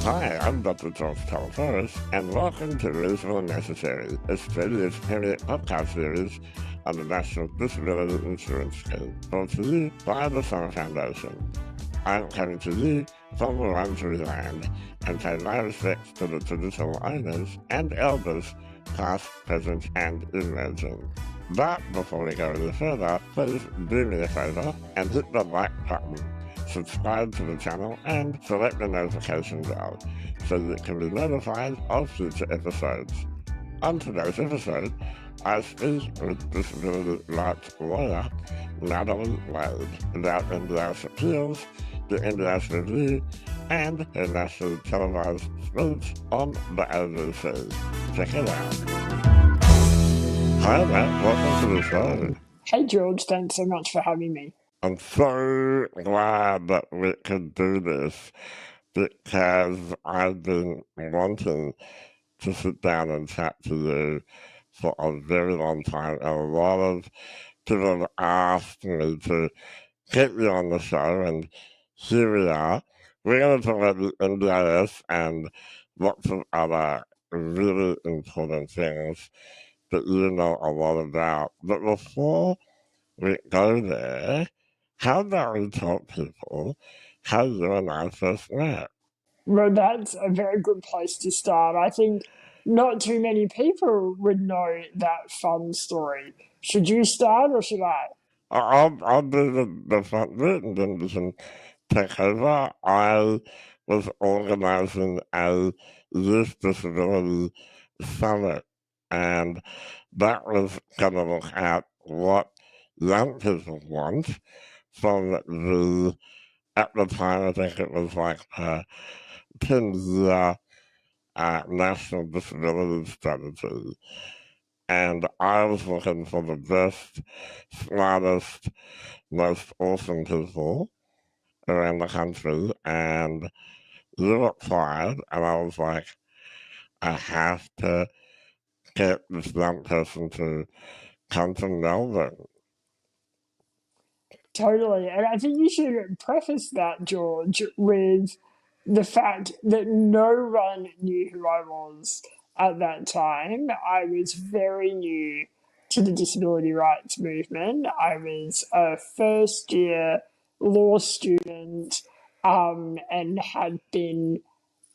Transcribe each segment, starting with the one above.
Hi, I'm Dr. George Talatoris, and welcome to Reasonable and Necessary, Australia's premier podcast series on the National Disability Insurance Scheme, brought to you by the Summer Foundation. I'm coming to you from Wurundjeri land and pay my respects to the traditional owners and elders, past, present, and emerging. But before we go any further, please do me a favour and hit the like button, subscribe to the channel, and select the notification bell so you can be notified of future episodes. On today's episode, I speak with disability rights lawyer Natalie Wade about NDIS appeals, the NDIS review, and her nationally televised speech on the ABC. Check it out. Hi Matt, welcome to the show. Hey George, thanks so much for having me. I'm so glad that we could do this because I've been wanting to sit down and chat to you for a very long time. And a lot of people have asked me to get you on the show, and here we are. We're going to talk about the NDIS and lots of other really important things that you know a lot about. But before we go there, how about we tell people how you and I first met? Well, that's a very good place to start. I think not too many people would know that fun story. Should you start or should I? I'll do the front bit and then we can take over. I was organizing a youth disability summit, and that was going to look at what young people want from at the time, I think it was like 10-year National Disability Strategy. And I was looking for the best, smartest, most awesome people around the country, and you applied, and I was like, I have to get this young person to come to Melbourne. Totally. And I think you should preface that, George, with the fact that no one knew who I was at that time. I was very new to the disability rights movement. I was a first year law student and had been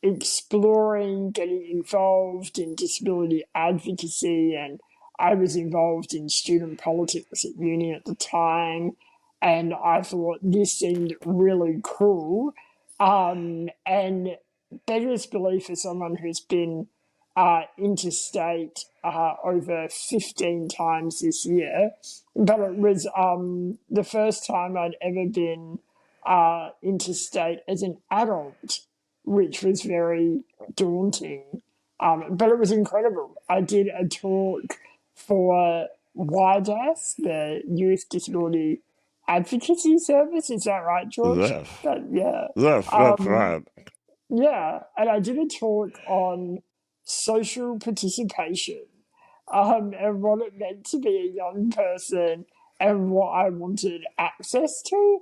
exploring getting involved in disability advocacy, and I was involved in student politics at uni at the time, and I thought this seemed really cool. And beggars belief for someone who's been interstate over 15 times this year, but it was the first time I'd ever been interstate as an adult, which was very daunting. But it was incredible. I did a talk for YDAS, the Youth Disability Advocacy Service. Is that right, George? Yes. Yeah. Yes, that's right. Yeah, and I did a talk on social participation and what it meant to be a young person and what I wanted access to.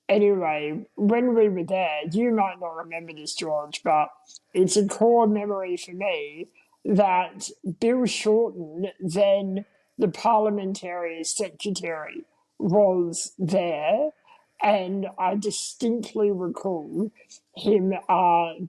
Anyway, when we were there, you might not remember this, George, but it's a core memory for me that Bill Shorten, then the parliamentary secretary, was there. And I distinctly recall him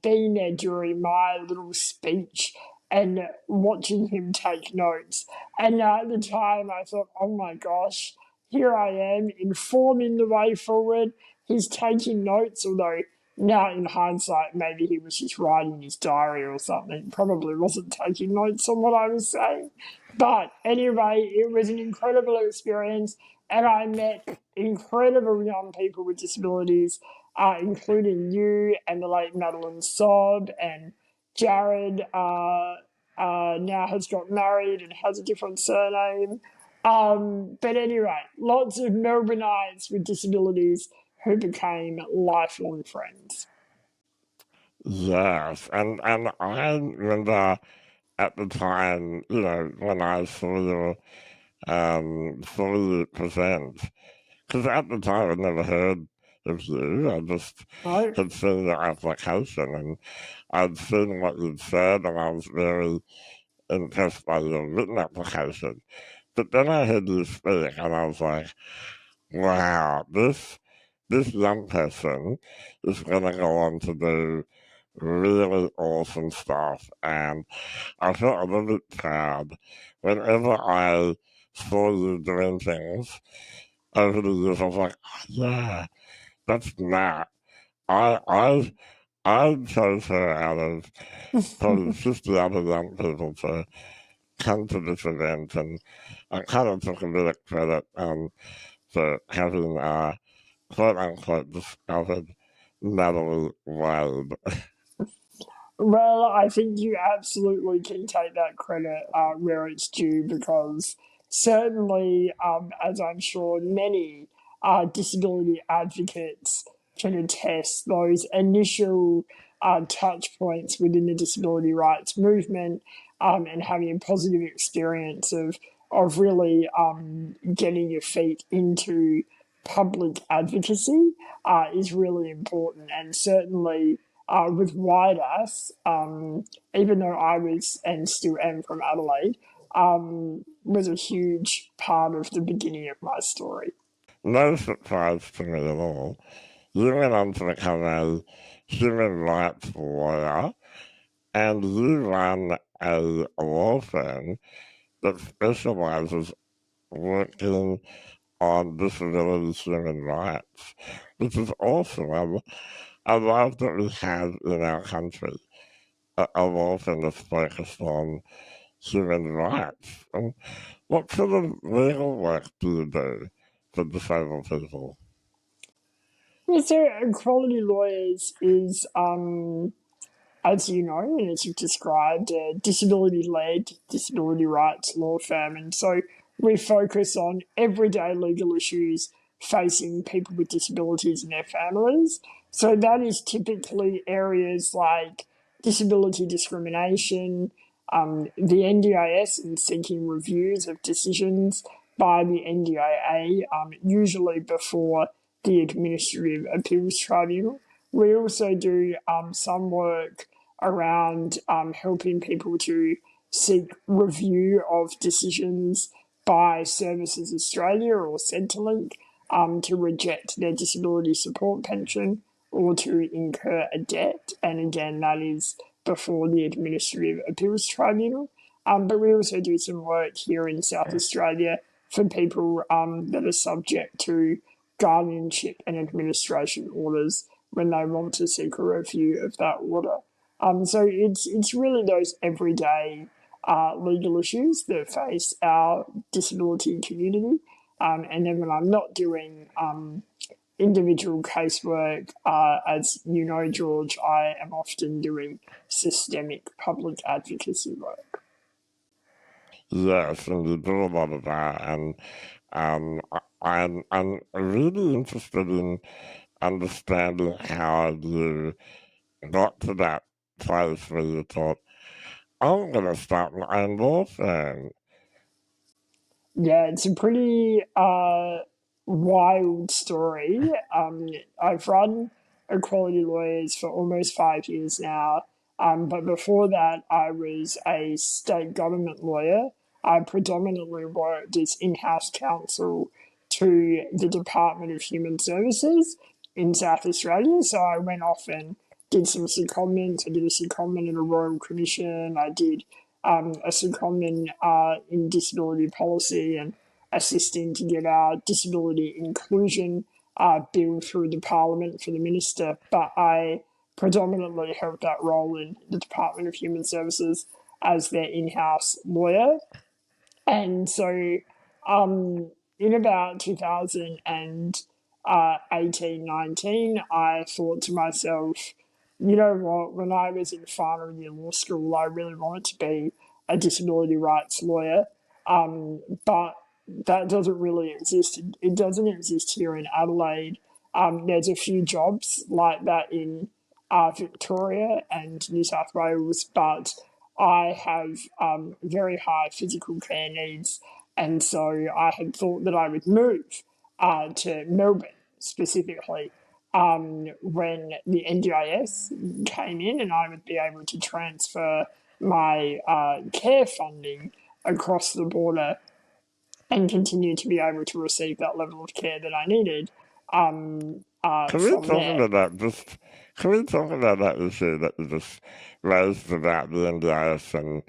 being there during my little speech and watching him take notes. And at the time, I thought, oh my gosh, here I am informing the way forward. He's taking notes, although now in hindsight, maybe he was just writing his diary or something. Probably wasn't taking notes on what I was saying. But anyway, it was an incredible experience, and I met incredible young people with disabilities, including you and the late Madeline Sobb, and Jared now has got married and has a different surname. But anyway, lots of Melbourneites with disabilities who became lifelong friends. Yes, and I remember at the time, when I saw you present, because at the time I'd never heard of you. I just No, had seen your application and I'd seen what you'd said, and I was very impressed by your written application. But then I heard you speak, and I was like, wow, this young person is going to go on to do really awesome stuff. And I felt a little bit proud whenever I saw you doing things over the years. I was like, oh, yeah, that's Nat. I I I chose her out of probably 50 other young people to come to this event, and I kind of took a bit of credit for having quote unquote discovered Natalie Wade. well, I think you absolutely can take that credit where it's due because certainly, as I'm sure many disability advocates can attest, those initial touch points within the disability rights movement and having a positive experience of really getting your feet into public advocacy is really important, and certainly with WIDAS, even though I was and still am from Adelaide, was a huge part of the beginning of my story. No surprise to me at all. You went on to become a human rights lawyer, and you run a law firm that specializes working on disability human rights, which is awesome. I love that we have in our country a law firm that's focused on human rights. What sort of legal work do you do for disabled people? Yeah, so Equality Lawyers is as you know, and as you've described, a disability led disability rights law firm. And so we focus on everyday legal issues facing people with disabilities and their families. So that is typically areas like disability discrimination, the NDIS, and seeking reviews of decisions by the NDIA, usually before the Administrative Appeals Tribunal. We also do some work around helping people to seek review of decisions by Services Australia or Centrelink to reject their disability support pension or to incur a debt. And again, that is before the Administrative Appeals Tribunal. But we also do some work here in South Australia for people that are subject to guardianship and administration orders when they want to seek a review of that order. So it's really those everyday legal issues that face our disability community. And then when I'm not doing individual casework, as you know, George, I am often doing systemic public advocacy work. Yes, and you do a lot of that, and I'm really interested in understanding how you got to that place where you thought, I'm going to start my own law firm. Yeah, it's a pretty wild story. I've run Equality Lawyers for almost 5 years now, but before that, I was a state government lawyer. I predominantly worked as in house counsel to the Department of Human Services in South Australia. So I went off and did some secondments. I did a secondment in a Royal Commission. I did a secondment in disability policy and assisting to get our disability inclusion bill through the Parliament for the Minister. But I predominantly held that role in the Department of Human Services as their in house lawyer. And so in about 2018, 19, I thought to myself, you know what, when I was in final year law school, I really wanted to be a disability rights lawyer. But that doesn't really exist. It doesn't exist here in Adelaide. There's a few jobs like that in Victoria and New South Wales, but I have very high physical care needs, and so I had thought that I would move to Melbourne specifically. when the NDIS came in, and I would be able to transfer my care funding across the border and continue to be able to receive that level of care that I needed Can we from talk there. about that? Can we talk about that issue that you just raised about the NDIS and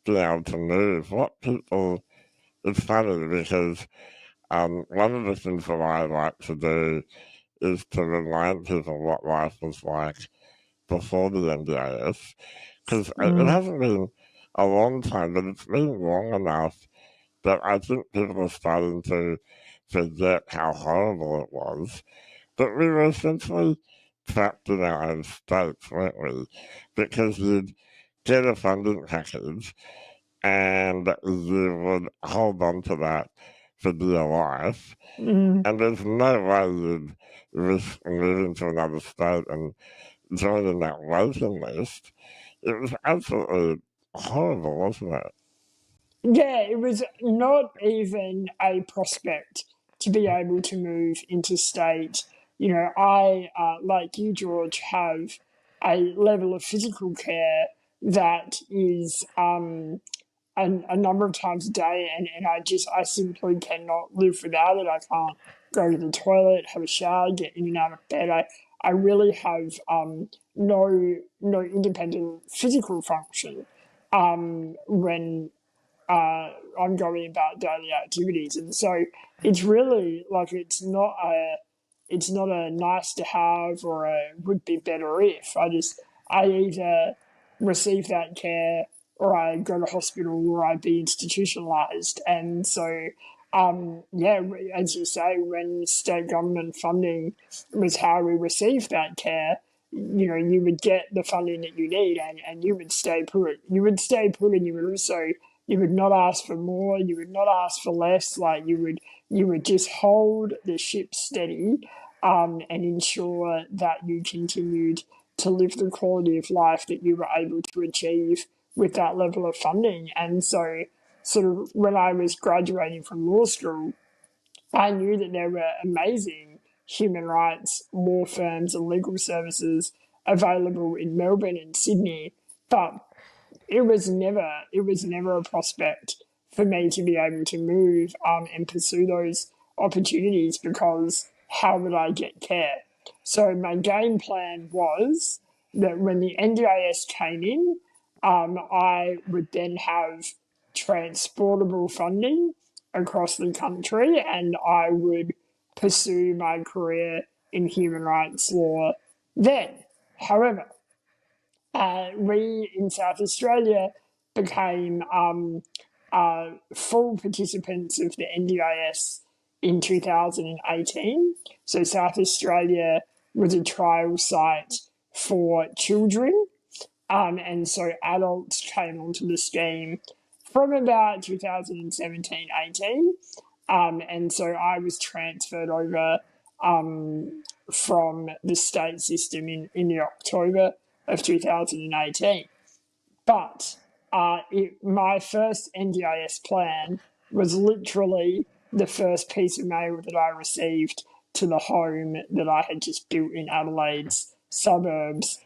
being able to move? It's funny because one of the things that I like to do is to remind people what life was like before the NDIS, because it Mm. hasn't been a long time, but it's been long enough that I think people are starting to forget how horrible it was. But we were essentially trapped in our own states, weren't we? Because you'd get a funding package and you would hold on to that for dear life. Mm. And there's no way you'd risk moving to another state and joining that waiting list. It was absolutely horrible, wasn't it? Yeah, it was not even a prospect to be able to move interstate. You know, I, like you, George, have a level of physical care that is a number of times a day, and I simply cannot live without it. I can't go to the toilet, have a shower, get in and out of bed. I really have no independent physical function when I'm going about daily activities, and so it's really like it's not a nice to have or a would be better if. I either receive that care or I go to hospital or I be institutionalized, and so yeah, as you say, when state government funding was how we received that care, you know, you would get the funding that you need, and you would stay put. You would stay put, and you would also you would not ask for more, you would not ask for less. Like you would just hold the ship steady, and ensure that you continued to live the quality of life that you were able to achieve with that level of funding. And so, sort of, when I was graduating from law school, I knew that there were amazing human rights law firms and legal services available in Melbourne and Sydney, but it was never a prospect for me to be able to move and pursue those opportunities, because how would I get care? So my game plan was that when the NDIS came in, I would then have transportable funding across the country, and I would pursue my career in human rights law then. However, we in South Australia became full participants of the NDIS in 2018. So South Australia was a trial site for children, and so adults came onto the scheme from about 2017-18. And so I was transferred over from the state system in the October of 2018. But my first NDIS plan was literally the first piece of mail that I received to the home that I had just built in Adelaide's suburbs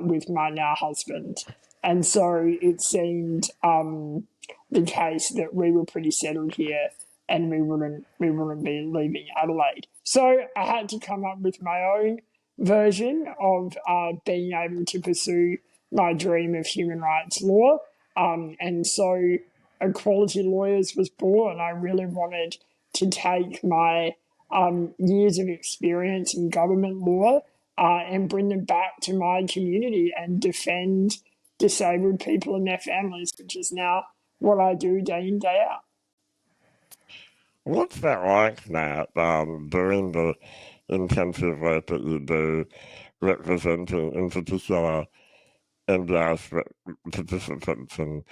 with my now husband. And so it seemed the case that we were pretty settled here and we wouldn't be leaving Adelaide. So I had to come up with my own version of being able to pursue my dream of human rights law. And so Equality Lawyers was born. I really wanted to take my years of experience in government law and bring them back to my community and defend disabled people and their families, which is now what I do day in, day out. What's that like now, doing the intensive work that you do, representing, in particular, NDIS participants and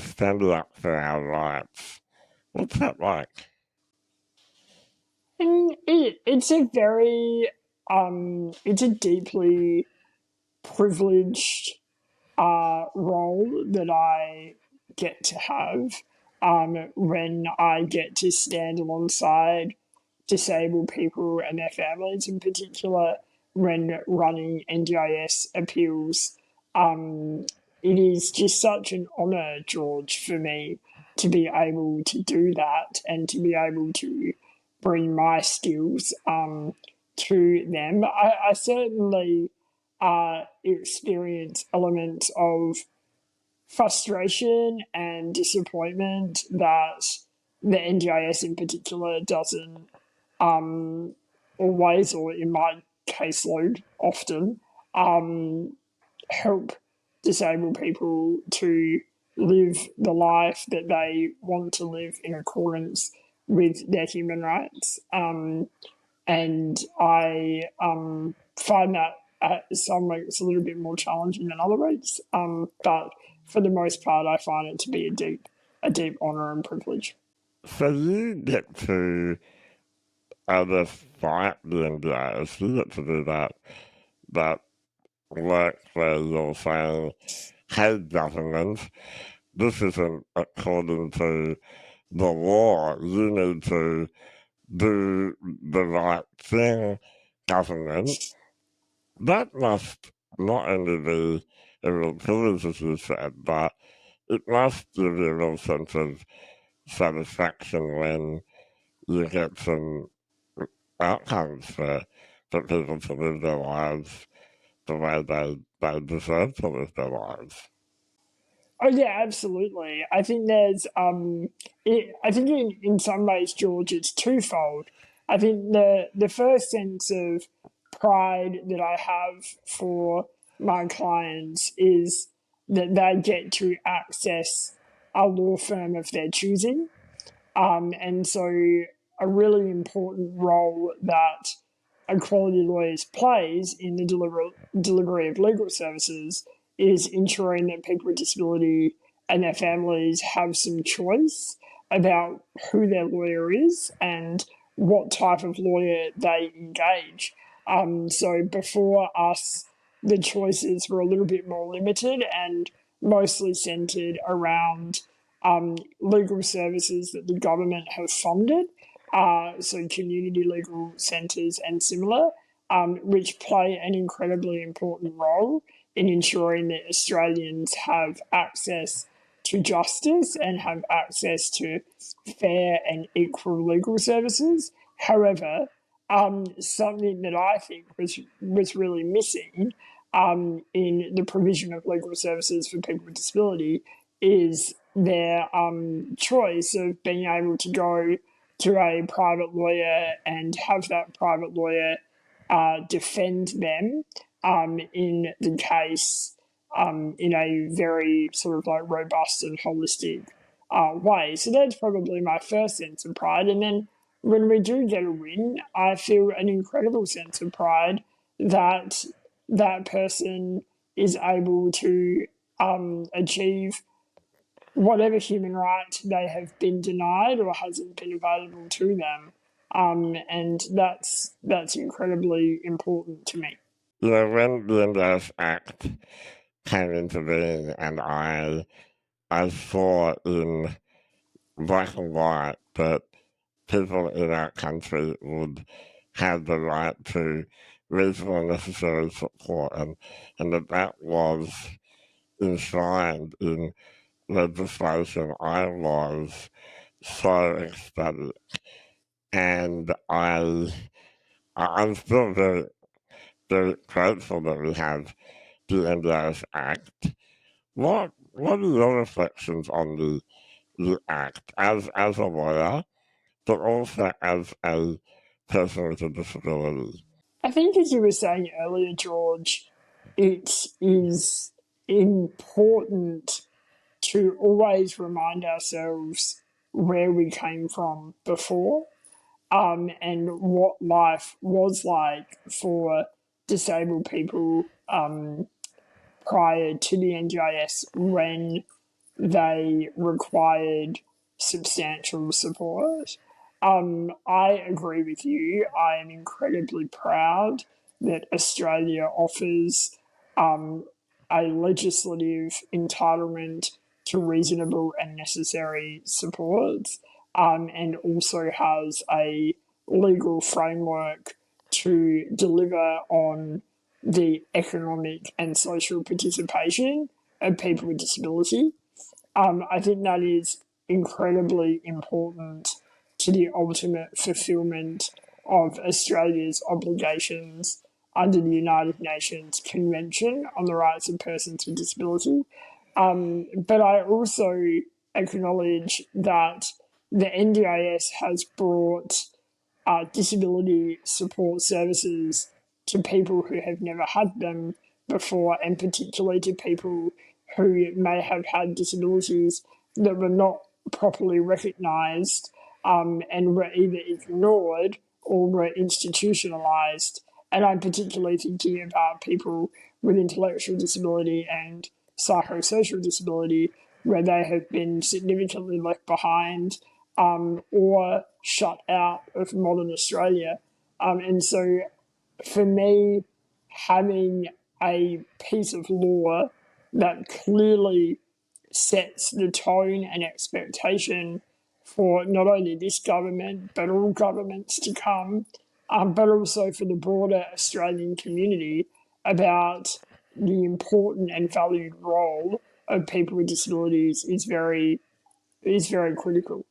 standing up for our rights? What's that like? And it's a very, it's a deeply privileged role that I get to have when I get to stand alongside disabled people and their families in particular when running NDIS appeals. It is just such an honour, George, for me to be able to do that and to be able to bring my skills to them. I certainly experience elements of frustration and disappointment that the NDIS in particular doesn't always, or in my caseload, often help disabled people to live the life that they want to live in accordance with their human rights. And I find that at some weeks a little bit more challenging than other weeks. But for the most part, I find it to be a deep honour and privilege. So you get to either fight the NDIS, you get to do that work where you're saying, hey government, this isn't according to the law. You need to do the right thing, government. That must not only be a real privilege, as you said, but it must give you a real sense of satisfaction when you get some outcomes for people to live their lives the way they deserve to live their lives. Oh yeah, absolutely. I think there's I think in some ways, George, it's twofold. I think the first sense of pride that I have for my clients is that they get to access a law firm of their choosing. And so a really important role that Equality Lawyers plays in the delivery of legal services is ensuring that people with disability and their families have some choice about who their lawyer is and what type of lawyer they engage. So before us, the choices were a little bit more limited and mostly centred around legal services that the government have funded, so community legal centres and similar, which play an incredibly important role in ensuring that Australians have access to justice and have access to fair and equal legal services. However, something that I think was really missing in the provision of legal services for people with disability is their choice of being able to go to a private lawyer and have that private lawyer defend them in the case in a very sort of like robust and holistic way. So that's probably my first sense of pride. And then when we do get a win, I feel an incredible sense of pride that that person is able to achieve whatever human right they have been denied or hasn't been available to them. And that's incredibly important to me. You know, when the NDIS Act came into being and I saw in black and white that people in our country would have the right to reasonable and necessary support and that was enshrined in legislation, I was so ecstatic. And I'm still very, very grateful that we have the NDIS Act. What are your reflections on the Act as a lawyer, but also as a person with a disability? I think, as you were saying earlier, George, it is important to always remind ourselves where we came from before, and what life was like for disabled people prior to the NDIS when they required substantial support. I agree with you. I am incredibly proud that Australia offers a legislative entitlement to reasonable and necessary support, and also has a legal framework to deliver on the economic and social participation of people with disability. I think that is incredibly important to the ultimate fulfilment of Australia's obligations under the United Nations Convention on the Rights of Persons with Disability. But I also acknowledge that the NDIS has brought disability support services to people who have never had them before, and particularly to people who may have had disabilities that were not properly recognised and were either ignored or were institutionalised. And I'm particularly thinking about people with intellectual disability and psychosocial disability, where they have been significantly left behind or shut out of modern Australia. And so for me, having a piece of law that clearly sets the tone and expectation for not only this government, but all governments to come, but also for the broader Australian community about the important and valued role of people with disabilities is very critical.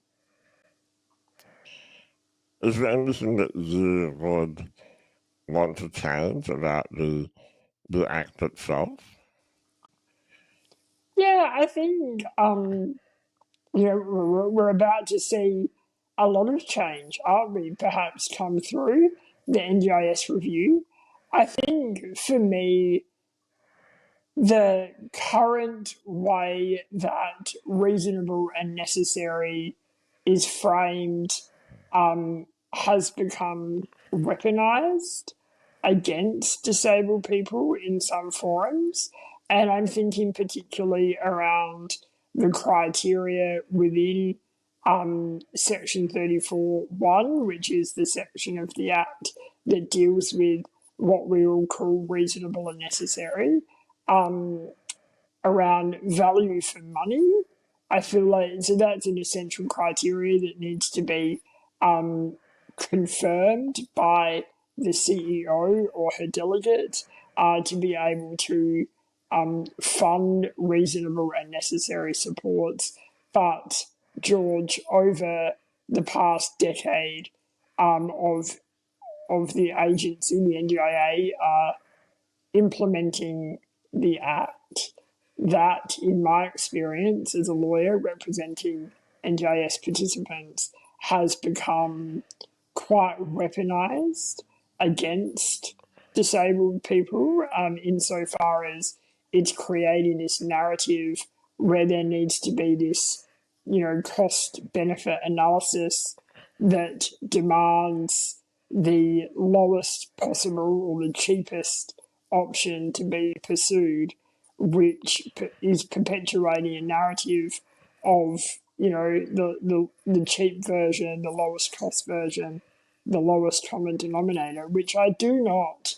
Is there anything that you would want to change about the act itself? Yeah, I think we're about to see a lot of change, aren't we? Perhaps come through the NDIS review. I think for me, the current way that reasonable and necessary is framed has become weaponized against disabled people in some forums. And I'm thinking particularly around the criteria within Section 34(1), which is the section of the Act that deals with what we all call reasonable and necessary, around value for money. I feel like so that's an essential criteria that needs to be confirmed by the CEO or her delegate to be able to fund reasonable and necessary supports. But George, over the past decade of the agency, the NDIA, implementing the Act, that, in my experience as a lawyer representing NDIS participants, has become quite weaponized against disabled people insofar as it's creating this narrative where there needs to be this, cost benefit analysis that demands the lowest possible or the cheapest option to be pursued, which is perpetuating a narrative of the cheap version, the lowest cost version, the lowest common denominator, which I do not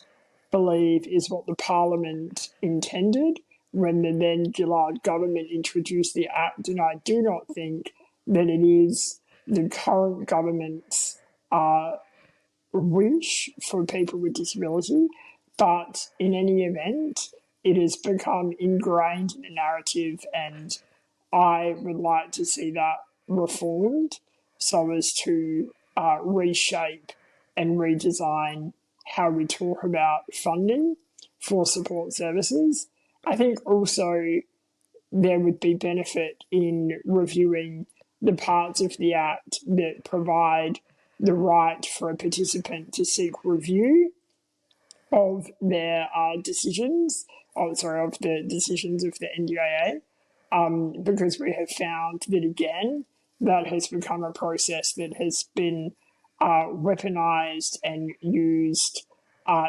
believe is what the Parliament intended when the then Gillard government introduced the Act, and I do not think that it is the current government's wish for people with disability. But in any event, it has become ingrained in the narrative, and I would like to see that reformed so as to reshape and redesign how we talk about funding for support services. I think also there would be benefit in reviewing the parts of the Act that provide the right for a participant to seek review of their decisions, of the decisions of the NDIA, because we have found that, again, that has become a process that has been weaponized and used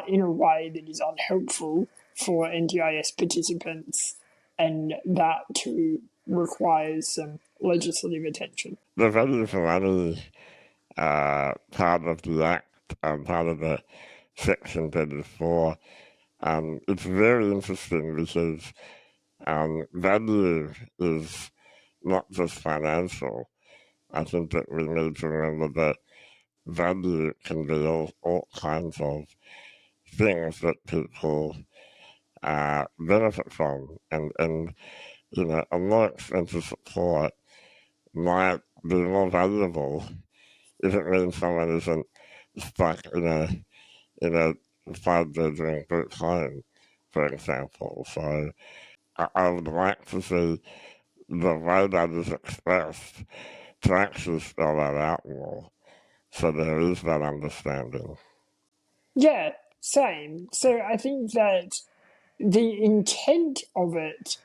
in a way that is unhelpful for NDIS participants, and that too requires some legislative attention. The value for money part of the Act, part of the Section 34, it's very interesting because value is not just financial. I think that we need to remember that value can be all kinds of things that people benefit from, and a more expensive support might be more valuable if it means someone isn't stuck in a 5-bedroom group home, for example. So I would like to see the way that is expressed to actually spell that out more, so there is that understanding. Yeah, same. So I think that the intent of it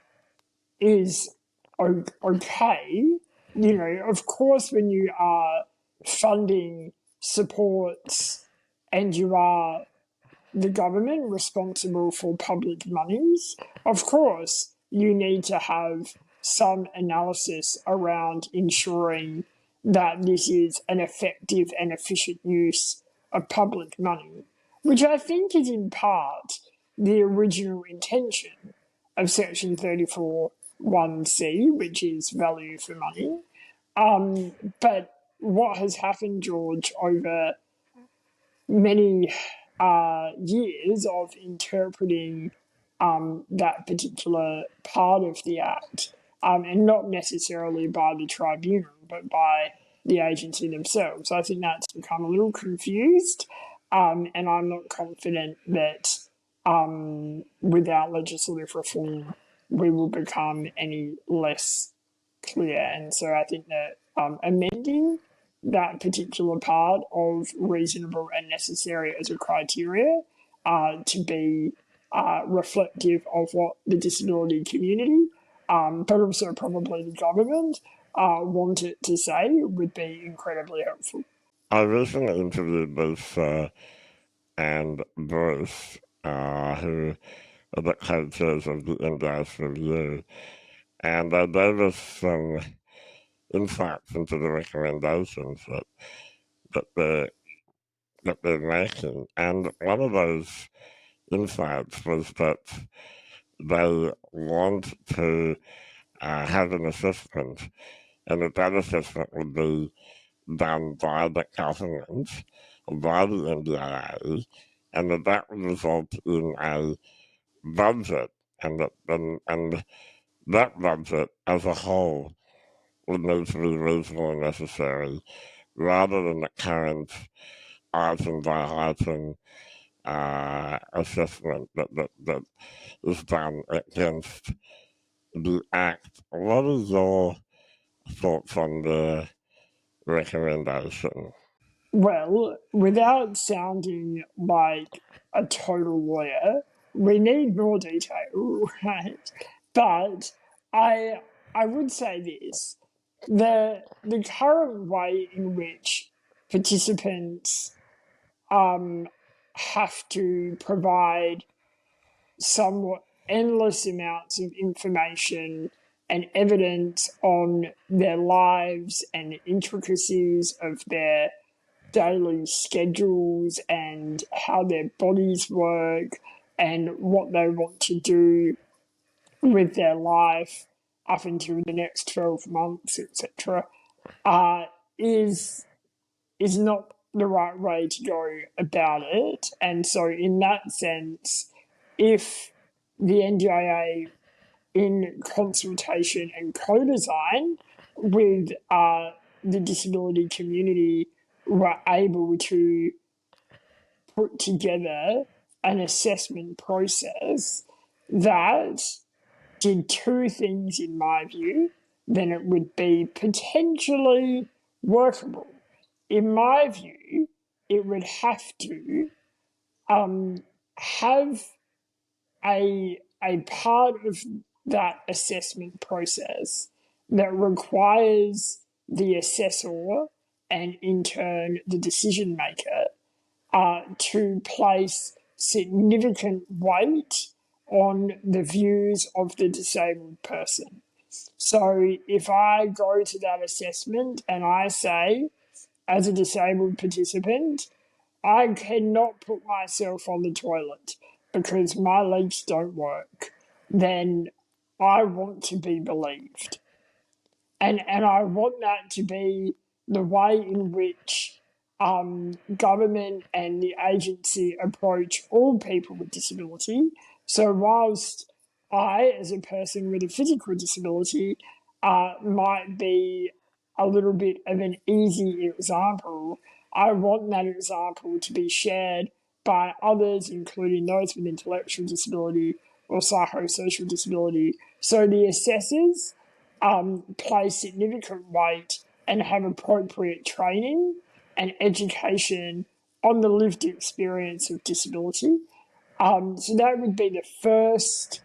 is okay. Of course, when you are funding supports and you are the government responsible for public monies, of course, you need to have some analysis around ensuring that this is an effective and efficient use of public money, which I think is in part the original intention of Section 34(1)(c), which is value for money. But what has happened, George, over many years of interpreting that particular part of the Act, and not necessarily by the tribunal, but by the agency themselves. I think that's become a little confused, and I'm not confident that without legislative reform we will become any less clear. And so I think that amending that particular part of reasonable and necessary as a criteria to be reflective of what the disability community, but also probably the government, want it to say would be incredibly helpful. I recently interviewed both and Bruce, who are the co-chairs of the NDIS review, and they gave us some insights into the recommendations that they're, that they're making. And one of those insights was that they want to have an assessment, and that assessment would be done by the government, by the NDIA, and that would result in a budget, and that budget as a whole would need to be reasonable and necessary, rather than the current item by item assessment that is done against the Act. What is your thoughts on the recommendation? Well, without sounding like a total lawyer, we need more detail, right? But I would say this: the current way in which participants have to provide somewhat endless amounts of information and evidence on their lives and the intricacies of their daily schedules and how their bodies work and what they want to do with their life up until the next 12 months, etc., is not the right way to go about it. And so, in that sense, if the NDIA, in consultation and co-design with the disability community, were able to put together an assessment process that did two things, in my view, then it would be potentially workable. In my view, it would have to have a part of that assessment process that requires the assessor and in turn the decision maker to place significant weight on the views of the disabled person. So if I go to that assessment and I say, as a disabled participant, I cannot put myself on the toilet because my legs don't work, then I want to be believed. And I want that to be the way in which government and the agency approach all people with disability. So whilst I, as a person with a physical disability, might be a little bit of an easy example, I want that example to be shared by others, including those with intellectual disability or psychosocial disability. So the assessors place significant weight and have appropriate training and education on the lived experience of disability. So that would be the first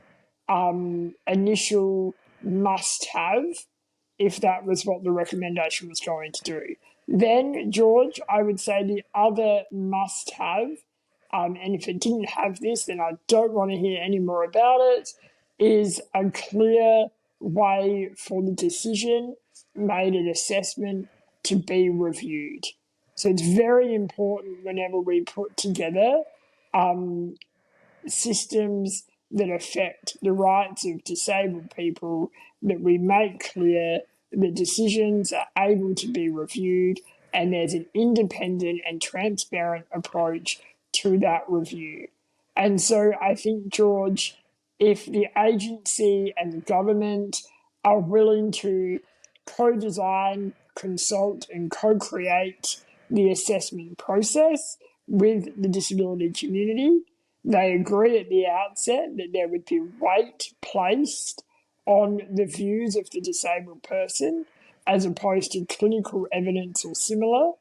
initial must-have if that was what the recommendation was going to do. Then, George, I would say the other must-have, and if it didn't have this, then I don't want to hear any more about it, is a clear way for the decision made an assessment to be reviewed. So it's very important whenever we put together systems that affect the rights of disabled people that we make clear the decisions are able to be reviewed and there's an independent and transparent approach to that review. And so I think, George, if the agency and the government are willing to co-design, consult and co-create the assessment process with the disability community, they agree at the outset that there would be weight placed on the views of the disabled person as opposed to clinical evidence or similar,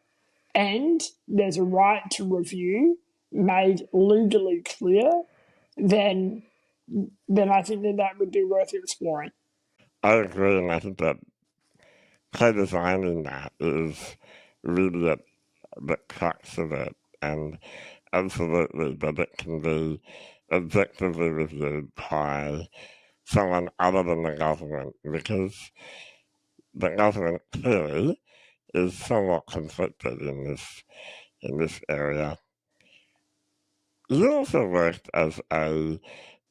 and there's a right to review made legally clear, then I think that would be worth exploring. I agree, and I think that co-designing that is really at the crux of it, and absolutely that it can be objectively reviewed by someone other than the government, because the government clearly is somewhat conflicted in this area. You also worked as a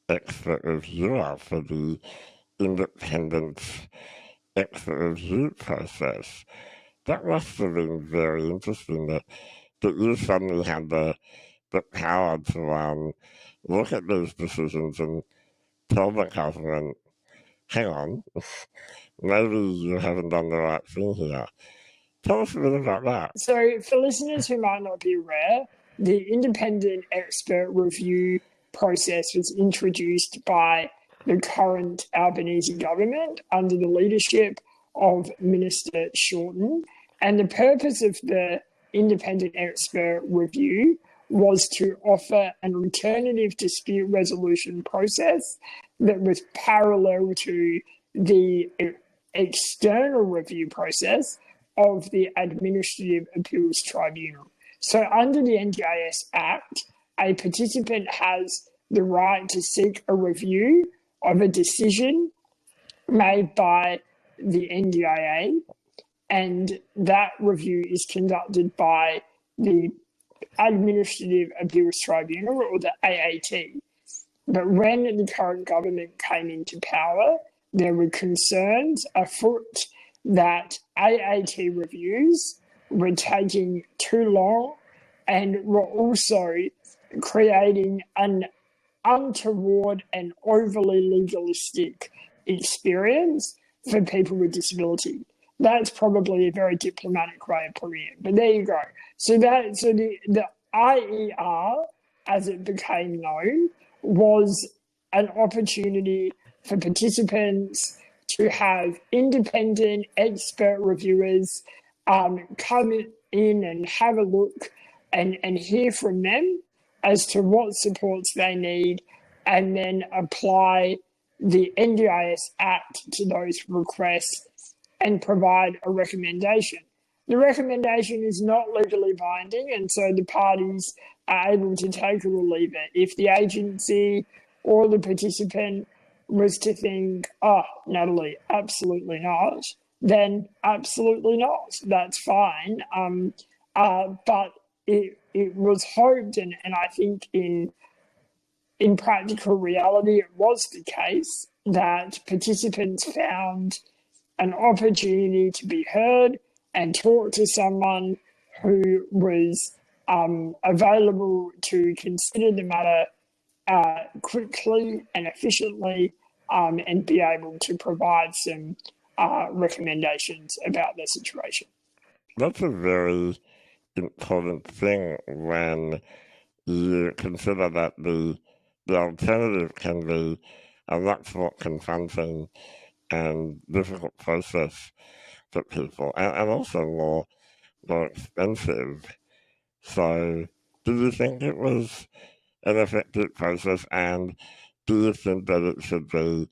expert reviewer for the independent expert review process. That must have been very interesting that you suddenly had the power to look at those decisions and tell the government, hang on, maybe you haven't done the right thing here. Tell us a bit about that. So, for listeners who might not be aware, the independent expert review process was introduced by the current Albanese government under the leadership of Minister Shorten. And the purpose of the independent expert review was to offer an alternative dispute resolution process that was parallel to the external review process of the Administrative Appeals Tribunal. So under the NDIS Act, a participant has the right to seek a review of a decision made by the NDIA, and that review is conducted by the Administrative Appeals Tribunal, or the AAT. But when the current government came into power, there were concerns afoot that AAT reviews were taking too long and were also creating an untoward and overly legalistic experience for people with disability. That's probably a very diplomatic way of putting it, but there you go. So the IER, as it became known, was an opportunity for participants to have independent expert reviewers come in and have a look and hear from them as to what supports they need, and then apply the NDIS Act to those requests and provide a recommendation. The recommendation is not legally binding, and so the parties are able to take it or leave it. If the agency or the participant was to think, oh, Natalie, absolutely not, then absolutely not. That's fine. But it was hoped, and I think in practical reality, it was the case that participants found an opportunity to be heard and talk to someone who was available to consider the matter quickly and efficiently and be able to provide some recommendations about the situation. That's a very important thing when you consider that the alternative can be a much more confronting and difficult process for people, and also more expensive. So, do you think it was an effective process, and do you think that it should be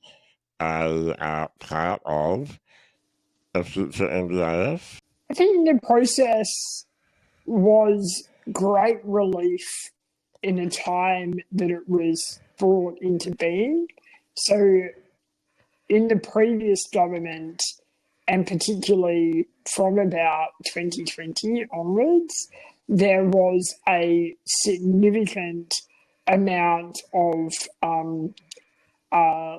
a part of a future NDIS? I think the process was great relief in the time that it was brought into being. So, in the previous government, and particularly from about 2020 onwards, there was a significant amount of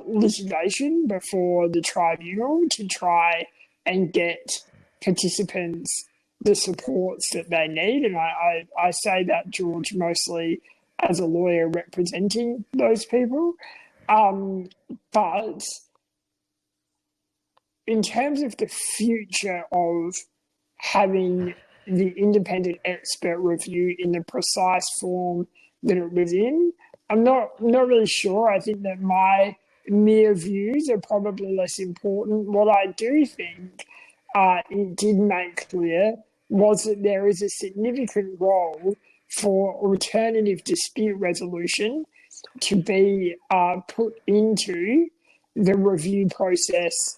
litigation before the tribunal to try and get participants the supports that they need. And I say that, George, mostly as a lawyer representing those people. But in terms of the future of having the independent expert review in the precise form that it was in, I'm not really sure. I think that my mere views are probably less important. What I do think it did make clear was that there is a significant role for alternative dispute resolution to be put into the review process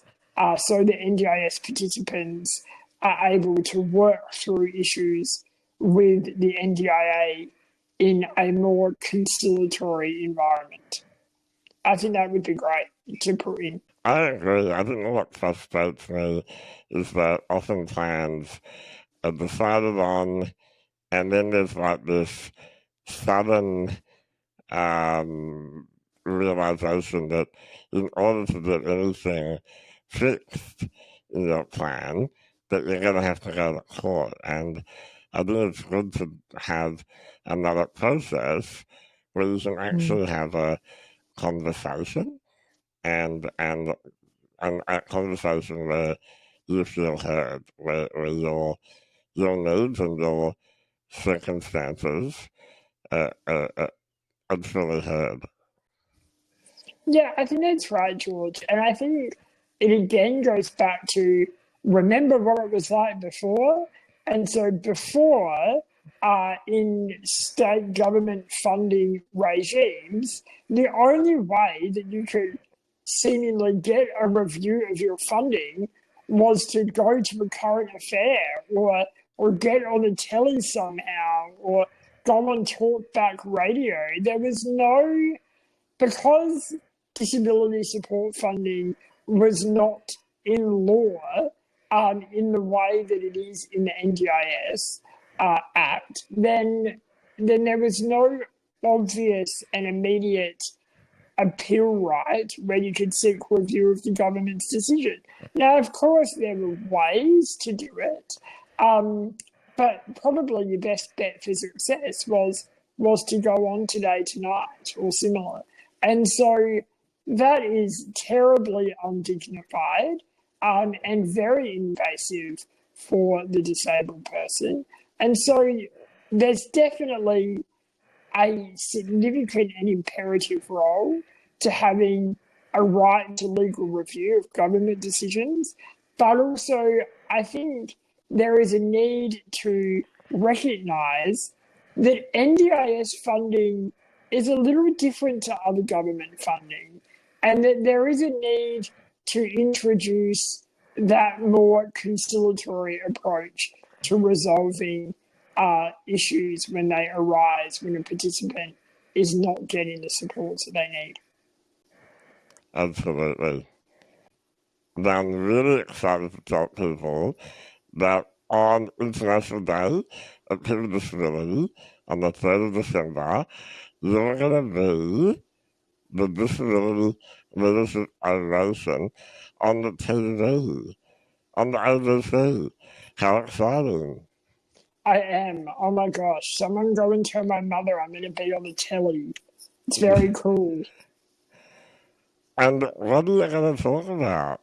so the NDIS participants are able to work through issues with the NDIA in a more conciliatory environment. I think that would be great to put in. I agree. I think what frustrates me is that often plans are decided on, and then there's like this sudden realization that in order to get anything fixed in your plan, that you're going to have to go to court. And I think it's good to have another process where you can actually have a conversation and a conversation where you feel heard, where your needs and your circumstances are fully heard. Yeah, I think that's right, George. And I think it again goes back to remember what it was like before. And so before, in state government funding regimes, the only way that you could seemingly get a review of your funding was to go to a current affair or get on the telly somehow or go on talkback radio. There was no, because disability support funding was not in law in the way that it is in the NDIS Act, then there was no obvious and immediate appeal right where you could seek review of the government's decision. Now, of course, there were ways to do it, but probably your best bet for success was to go on Today Tonight or similar. And so that is terribly undignified and very invasive for the disabled person. And so there's definitely a significant and imperative role to having a right to legal review of government decisions. But also, I think there is a need to recognise that NDIS funding is a little different to other government funding, and that there is a need to introduce that more conciliatory approach to resolving issues when they arise, when a participant is not getting the supports that they need. Absolutely. Now, I'm really excited to tell people that on International Day of People with Disability, on the 3rd of December, you're going to be the Disability Leadership Ovation on the TV, on the ABC. How exciting! I am. Oh my gosh. Someone go and tell my mother I'm going to be on the telly. It's very cool. And what are you going to talk about?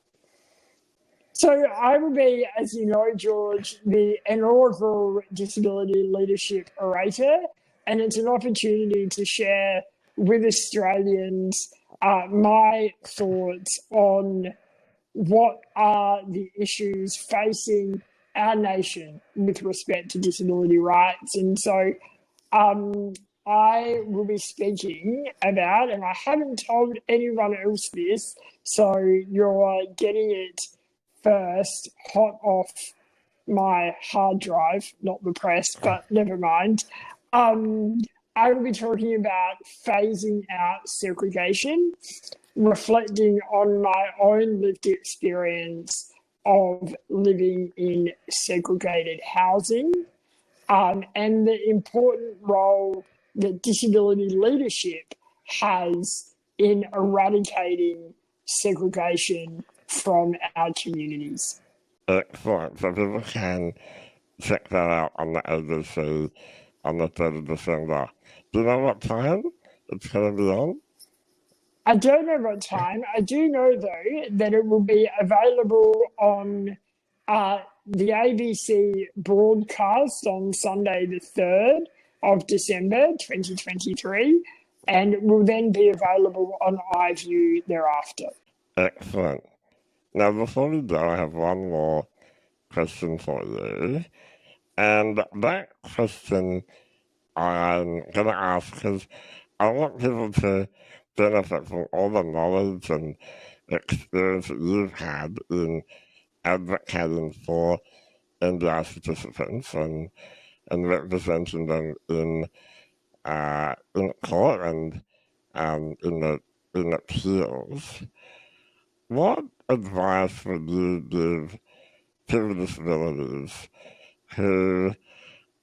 So I will be, as you know, George, the inaugural Disability Leadership Orator, and it's an opportunity to share with Australians my thoughts on what are the issues facing our nation with respect to disability rights. And so I will be speaking about, and I haven't told anyone else this, so you're getting it first, hot off my hard drive, not the press, but never mind. I will be talking about phasing out segregation, reflecting on my own lived experience of living in segregated housing, and the important role that disability leadership has in eradicating segregation from our communities. Excellent. So people can check that out on the ABC on the 3rd of December. Do you know what time it's going to be on? I don't know what time. I do know, though, that it will be available on the ABC broadcast on Sunday, the 3rd of December 2023, and it will then be available on iView thereafter. Excellent. Now, before we go, I have one more question for you. And that question I'm going to ask because I want people to benefit from all the knowledge and experience that you've had in advocating for NDIS participants and representing them in court and in appeals. What advice would you give people with disabilities who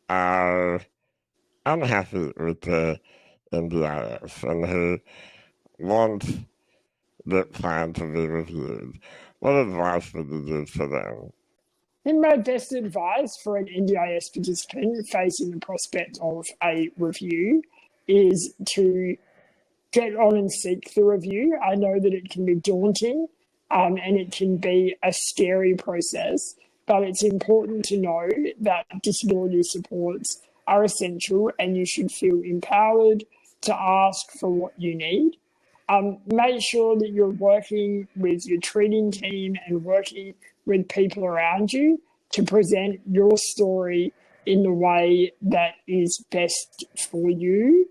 are unhappy with the NDIS and who want their plan to be reviewed? What advice would you give to them? I think my best advice for an NDIS participant facing the prospect of a review is to get on and seek the review. I know that it can be daunting and it can be a scary process, but it's important to know that disability supports are essential and you should feel empowered to ask for what you need. Make sure that you're working with your treating team and working with people around you to present your story in the way that is best for you.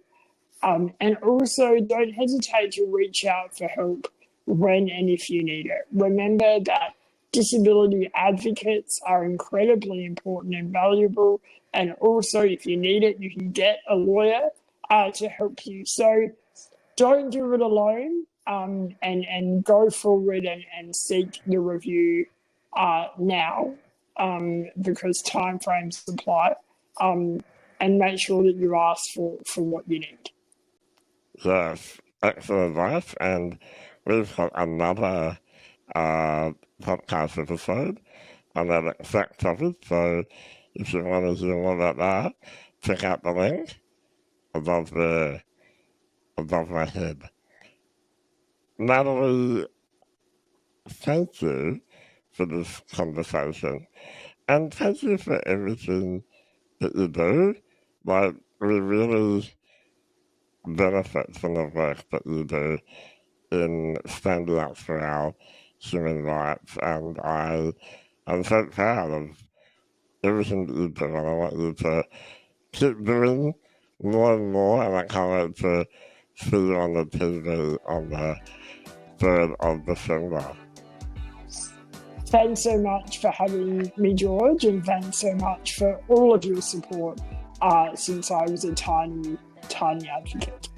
And also don't hesitate to reach out for help when and if you need it. Remember that disability advocates are incredibly important and valuable. And also, if you need it, you can get a lawyer to help you. So don't do it alone, and go forward and seek the review now, because timeframes apply, and make sure that you ask for what you need. Yes, excellent advice. And we've got another podcast episode on that exact topic. So if you want to hear more about that, check out the link above my head. Natalie, thank you for this conversation. And thank you for everything that you do. Like, we really benefit from the work that you do in standing up for our human rights. And I'm so proud of everything that you do, and I want you to keep doing more and more, and I can't wait to see you on the TV on the 3rd of December. Thanks so much for having me, George, and thanks so much for all of your support since I was a tiny advocate.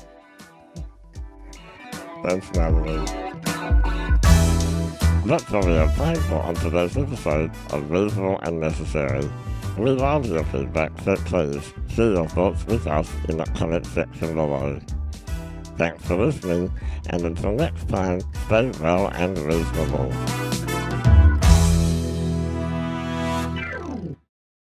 Thanks, Natalie. That's all we have time for on today's episode of Reasonable and Necessary. We love your feedback, so please share your thoughts with us in the comment section below. Thanks for listening, and until next time, stay well and reasonable.